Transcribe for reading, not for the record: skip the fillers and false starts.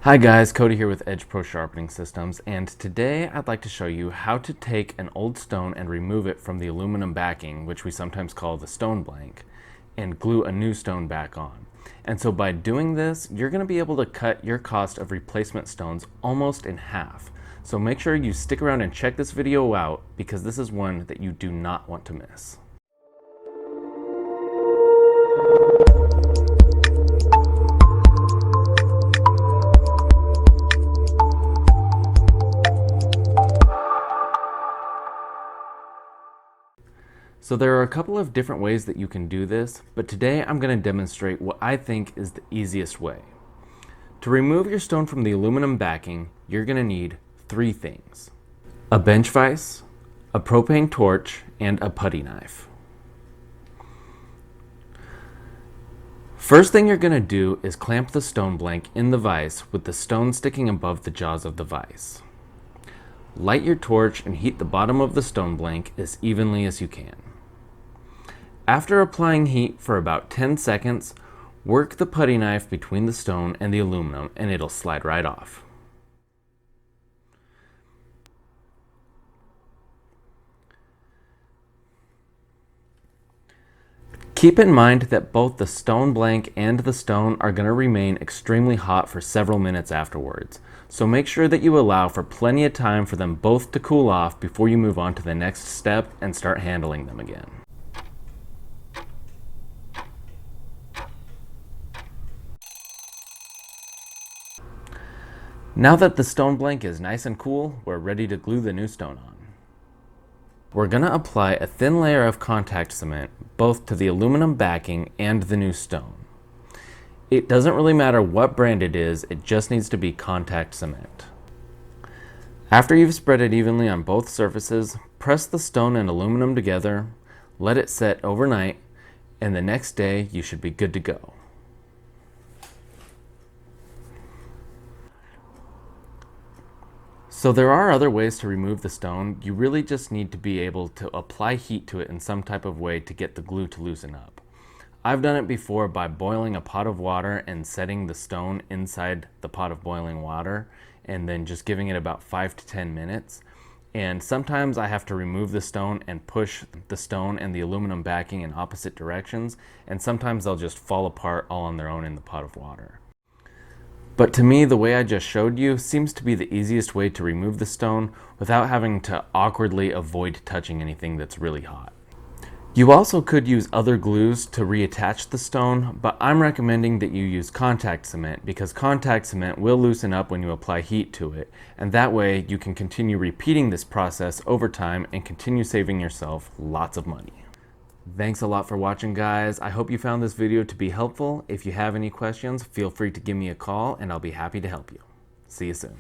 Hi guys, Cody here with Edge Pro Sharpening Systems, and today I'd like to show you how to take an old stone and remove it from the aluminum backing, which we sometimes call the stone blank, and glue a new stone back on. And so by doing this, you're going to be able to cut your cost of replacement stones almost in half. So make sure you stick around and check this video out, because this is one that you do not want to miss. So there are a couple of different ways that you can do this, but today I'm going to demonstrate what I think is the easiest way. To remove your stone from the aluminum backing, you're going to need three things: a bench vise, a propane torch, and a putty knife. First thing you're going to do is clamp the stone blank in the vise with the stone sticking above the jaws of the vise. Light your torch and heat the bottom of the stone blank as evenly as you can. After applying heat for about 10 seconds, work the putty knife between the stone and the aluminum and it'll slide right off. Keep in mind that both the stone blank and the stone are going to remain extremely hot for several minutes afterwards, so make sure that you allow for plenty of time for them both to cool off before you move on to the next step and start handling them again. Now that the stone blank is nice and cool, we're ready to glue the new stone on. We're going to apply a thin layer of contact cement both to the aluminum backing and the new stone. It doesn't really matter what brand it is, it just needs to be contact cement. After you've spread it evenly on both surfaces, press the stone and aluminum together, let it set overnight, and the next day you should be good to go. So there are other ways to remove the stone. You really just need to be able to apply heat to it in some type of way to get the glue to loosen up. I've done it before by boiling a pot of water and setting the stone inside the pot of boiling water and then just giving it about 5 to 10 minutes. And sometimes I have to remove the stone and push the stone and the aluminum backing in opposite directions, and sometimes they'll just fall apart all on their own in the pot of water. But to me, the way I just showed you seems to be the easiest way to remove the stone without having to awkwardly avoid touching anything that's really hot. You also could use other glues to reattach the stone, but I'm recommending that you use contact cement because contact cement will loosen up when you apply heat to it, and that way you can continue repeating this process over time and continue saving yourself lots of money. Thanks a lot for watching, guys. I hope you found this video to be helpful. If you have any questions, feel free to give me a call and I'll be happy to help you. See you soon.